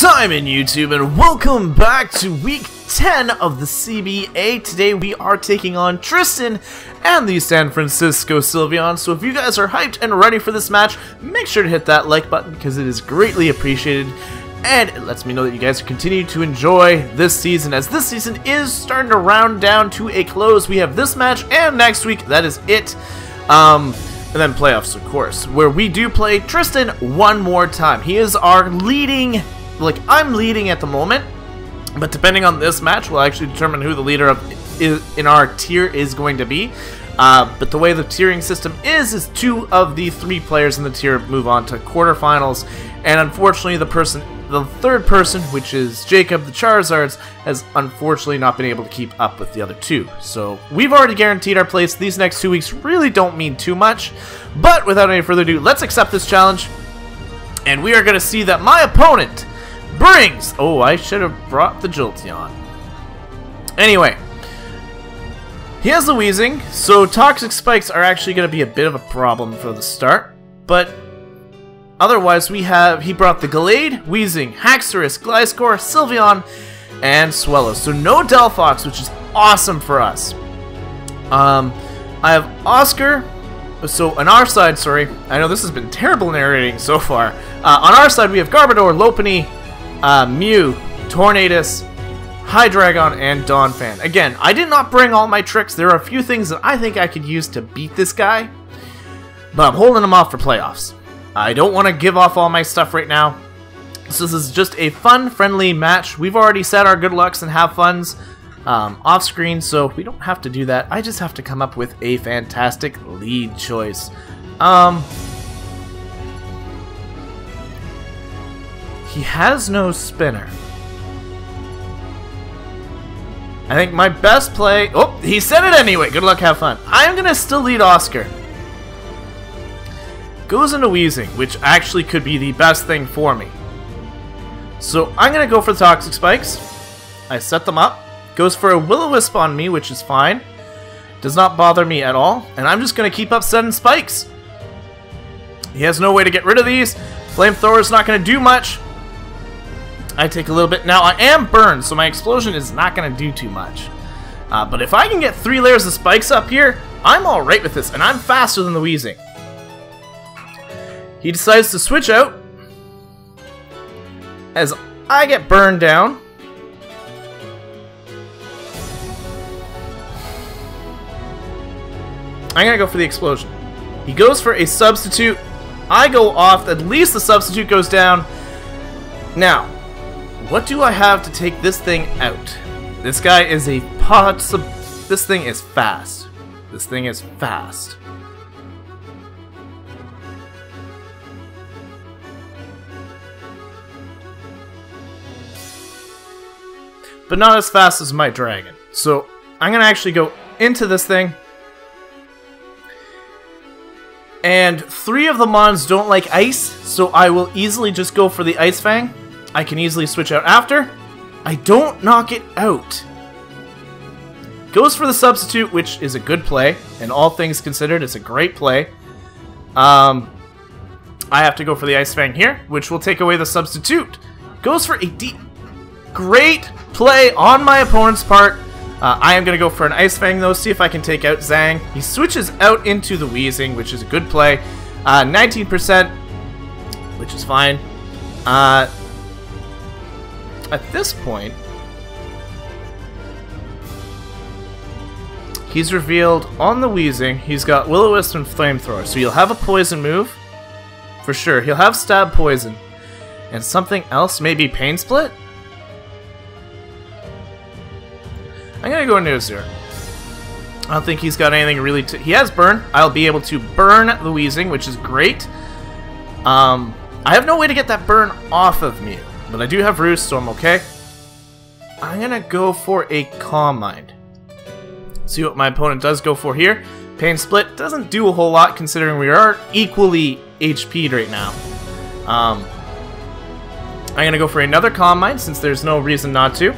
Simon YouTube, and welcome back to week 10 of the CBA. Today we are taking on Tristan and the San Francisco Sylveons. So if you guys are hyped and ready for this match, make sure to hit that like button because it is greatly appreciated. And it lets me know that you guys continue to enjoy this season, as this season is starting to round down to a close. We have this match and next week, that is it. And then playoffs, of course, where we do play Tristan one more time. He is our leading, I'm leading at the moment, but depending on this match, we'll actually determine who the leader in our tier is going to be. But the way the tiering system is two of the three players in the tier move on to quarterfinals, and unfortunately the third person, which is Jacob the Charizards, has unfortunately not been able to keep up with the other two. So we've already guaranteed our place. These next 2 weeks really don't mean too much, but without any further ado, let's accept this challenge, and we are going to see that my opponent brings... Oh, I should have brought the Jolteon. Anyway, he has the Wheezing, so Toxic Spikes are actually going to be a bit of a problem for the start, but otherwise he brought the Gallade, Wheezing, Haxorus, Gliscor, Sylveon, and Swellow. So no Delphox, which is awesome for us. I have Oscar. So on our side, sorry, I know this has been terrible narrating so far. On our side, we have Garbodor, Lopunny, Mew, Tornadus, Hydreigon, and Donphan. Again, I did not bring all my tricks. There are a few things that I think I could use to beat this guy, but I'm holding them off for playoffs. I don't want to give off all my stuff right now. So this is just a fun, friendly match. We've already said our good lucks and have funs off screen, so we don't have to do that. I just have to come up with a fantastic lead choice. He has no spinner. I think my best play... Oh, he said it anyway. Good luck, have fun. I'm going to still lead Oscar. Goes into Wheezing, which actually could be the best thing for me. So I'm going to go for the Toxic Spikes. I set them up. Goes for a Will-O-Wisp on me, which is fine. Does not bother me at all. And I'm just going to keep up setting spikes. He has no way to get rid of these. Flamethrower is not going to do much. I take a little bit. Now, I am burned, so my explosion is not going to do too much. But if I can get 3 layers of spikes up here, I'm alright with this, and I'm faster than the Wheezing. He decides to switch out, as I get burned down. I'm going to go for the explosion. He goes for a substitute. I go off. At least the substitute goes down. Now, what do I have to take this thing out? This guy is a this thing is fast. This thing is fast. But not as fast as my dragon. So I'm going to actually go into this thing. And 3 of the mons don't like ice, so I will easily just go for the Ice Fang. I can easily switch out after. I don't knock it out. Goes for the substitute, which is a good play. And all things considered, it's a great play. I have to go for the Ice Fang here, which will take away the substitute. Goes for a great play on my opponent's part. I am going to go for an Ice Fang, though, see if I can take out Zang. He switches out into the Wheezing, which is a good play. 19%, which is fine. At this point, he's revealed on the Wheezing, he's got Will-O-Wisp and Flamethrower, so he'll have a poison move, for sure. He'll have Stab Poison, and something else, maybe Pain Split? I'm gonna go into a 0. I don't think he's got anything really to... He has Burn. I'll be able to burn the Wheezing, which is great. I have no way to get that burn off of me, but I do have Roost, so I'm okay. I'm gonna go for a Calm Mind. See what my opponent does go for here. Pain Split doesn't do a whole lot considering we are equally HP'd right now. I'm gonna go for another Calm Mind since there's no reason not to.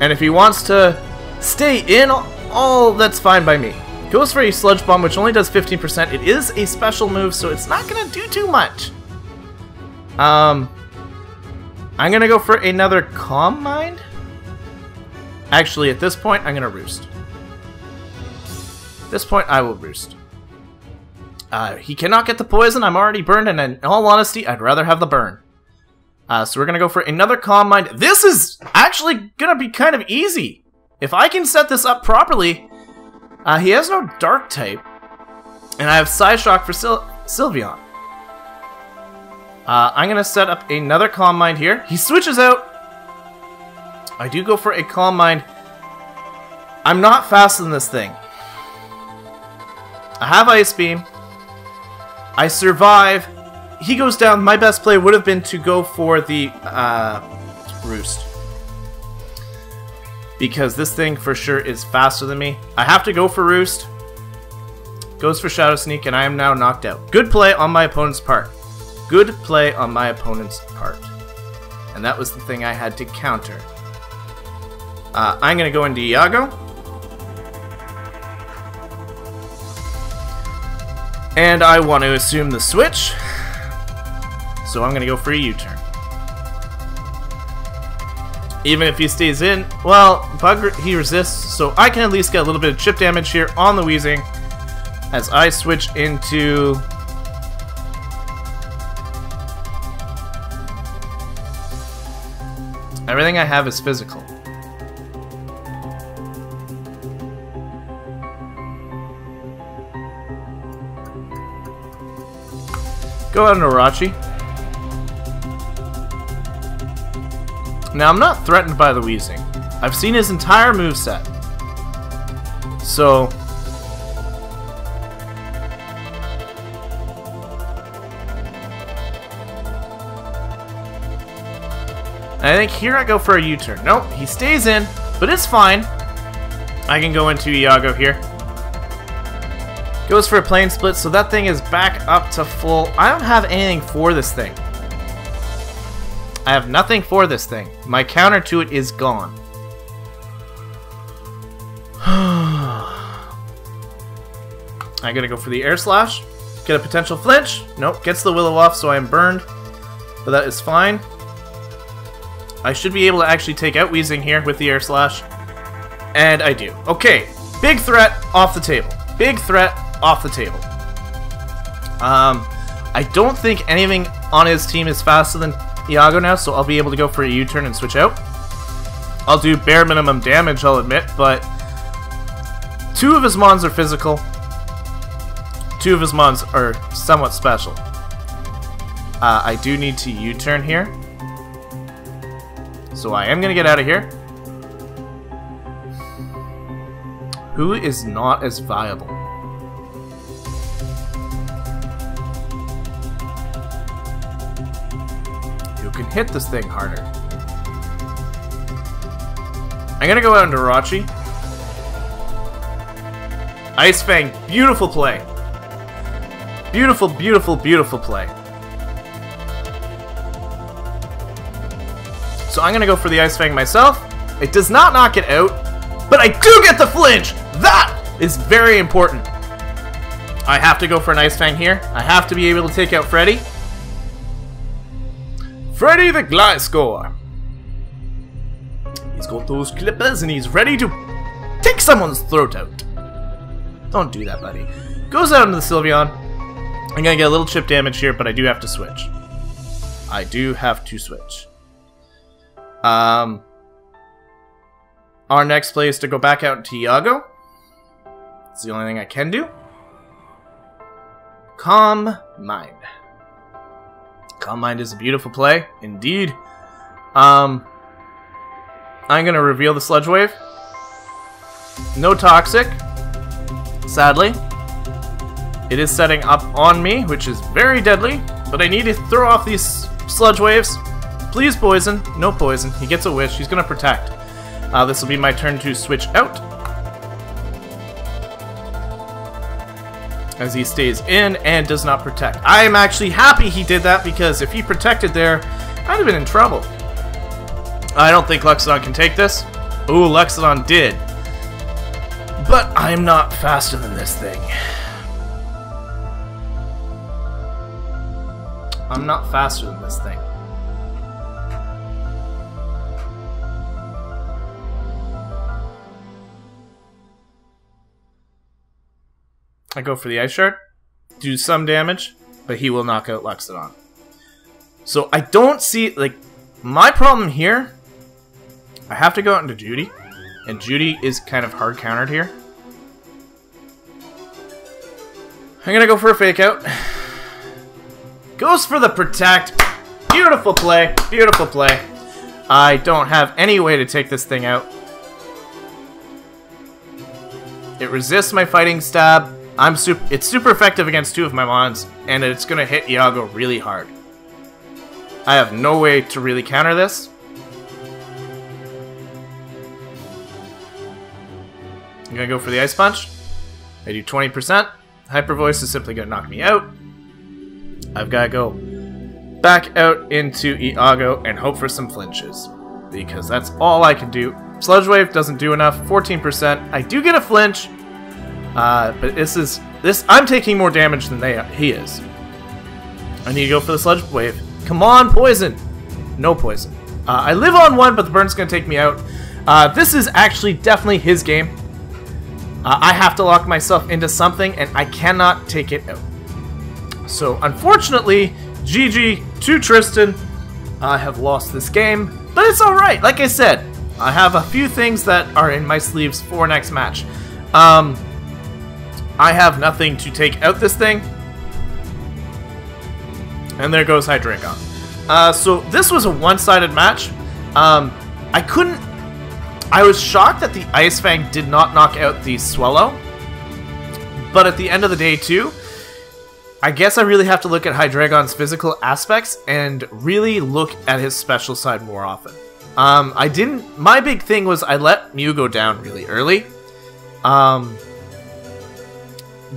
And if he wants to stay in, all that's fine by me. Goes for a Sludge Bomb, which only does 15%. It is a special move, so it's not going to do too much. I'm gonna go for another Calm Mind. Actually, at this point, I'm gonna Roost. At this point, I will Roost. He cannot get the poison. I'm already burned, and in all honesty, I'd rather have the burn. So we're gonna go for another Calm Mind. This is actually gonna be kind of easy. If I can set this up properly, he has no Dark type, and I have Side Shock for Sylveon. I'm gonna set up another Calm Mind here. He switches out. I do go for a Calm Mind. I'm not faster than this thing. I have Ice Beam. I survive. He goes down. My best play would have been to go for the Roost. Because this thing for sure is faster than me. I have to go for Roost. Goes for Shadow Sneak, and I am now knocked out. Good play on my opponent's part. Good play on my opponent's part. And that was the thing I had to counter. I'm going to go into Iago. And I want to assume the switch. So I'm going to go for a U-turn. Even if he stays in, well, Bug, he resists, so I can at least get a little bit of chip damage here on the Weezing as I switch into... Everything I have is physical. Go out into Orochi. Now, I'm not threatened by the Weezing. I've seen his entire moveset. So... I think here I go for a U-turn. Nope, he stays in, but it's fine. I can go into Iago here. Goes for a plane split, so that thing is back up to full. I don't have anything for this thing. I have nothing for this thing. My counter to it is gone. I gotta go for the Air Slash. Get a potential flinch. Nope, gets the Will-O-Wisp, so I am burned. But that is fine. I should be able to actually take out Weezing here with the Air Slash. And I do. Okay, big threat off the table. Big threat off the table. I don't think anything on his team is faster than Iago now, so I'll be able to go for a U-turn and switch out. I'll do bare minimum damage, I'll admit, but 2 of his mons are physical. 2 of his mons are somewhat special. I do need to U-turn here. So I am going to get out of here. Who is not as viable? Who can hit this thing harder? I'm going to go out into Orochi. Ice Fang, beautiful play. Beautiful, beautiful, beautiful play. So I'm going to go for the Ice Fang myself. It does not knock it out, but I do get the flinch! That is very important. I have to go for an Ice Fang here. I have to be able to take out Freddy. Freddy the Gliscor. He's got those clippers and he's ready to take someone's throat out. Don't do that, buddy. Goes out into the Sylveon. I'm going to get a little chip damage here, but I do have to switch. I do have to switch. Our next play is to go back out into Iago. It's the only thing I can do. Calm Mind. Calm Mind is a beautiful play, indeed. I'm gonna reveal the Sludge Wave. No Toxic, sadly. It is setting up on me, which is very deadly, but I need to throw off these Sludge Waves. Please poison. No poison. He gets a wish. He's going to protect. This will be my turn to switch out. As he stays in and does not protect. I am actually happy he did that because if he protected there, I'd have been in trouble. I don't think Luxodon can take this. Ooh, Luxodon did. But I'm not faster than this thing. I'm not faster than this thing. I go for the Ice Shard, do some damage, but he will knock out Loxodon. So I don't see, like, my problem here, I have to go out into Judy, and Judy is kind of hard countered here. I'm gonna go for a fake out. Goes for the protect. Beautiful play, beautiful play. I don't have any way to take this thing out. It resists my fighting stab. It's super effective against 2 of my mons, and it's gonna hit Iago really hard. I have no way to really counter this. I'm gonna go for the Ice Punch. I do 20%. Hyper Voice is simply gonna knock me out. I've gotta go back out into Iago and hope for some flinches, because that's all I can do. Sludge Wave doesn't do enough. 14%. I do get a flinch. But I'm taking more damage than he is. I need to go for the Sludge Wave. Come on, poison! No poison. I live on 1, but the burn's gonna take me out. This is actually definitely his game. I have to lock myself into something, and I cannot take it out. So, unfortunately, GG to Tristan. I have lost this game, but it's alright. Like I said, I have a few things that are in my sleeves for next match. I have nothing to take out this thing. And there goes Hydreigon. So this was a one-sided match. I was shocked that the Ice Fang did not knock out the Swallow. But at the end of the day too, I guess I really have to look at Hydreigon's physical aspects and really look at his special side more often. My big thing was I let Mew go down really early.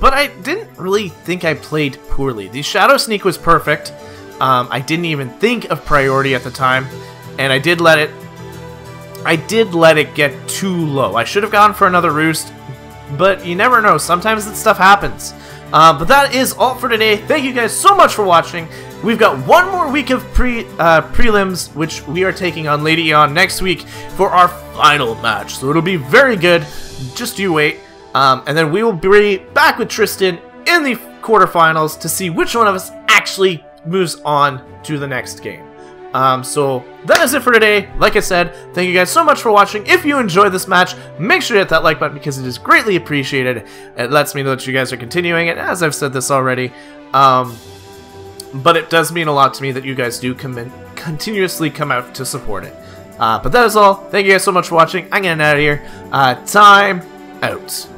But I didn't really think I played poorly. The Shadow Sneak was perfect. I didn't even think of priority at the time, and I did let it get too low. I should have gone for another Roost, but you never know. Sometimes that stuff happens. But that is all for today. Thank you guys so much for watching. We've got one more week of prelims, which we are taking on Lady Eon next week for our final match. So it'll be very good. Just you wait. And then we will be back with Tristan in the quarterfinals to see which one of us actually moves on to the next game. So that is it for today. Like I said, thank you guys so much for watching. If you enjoyed this match, make sure to hit that like button because it is greatly appreciated. It lets me know that you guys are continuing it, as I've said this already. But it does mean a lot to me that you guys do continuously come out to support it. But that is all. Thank you guys so much for watching. I'm getting out of here. Time out.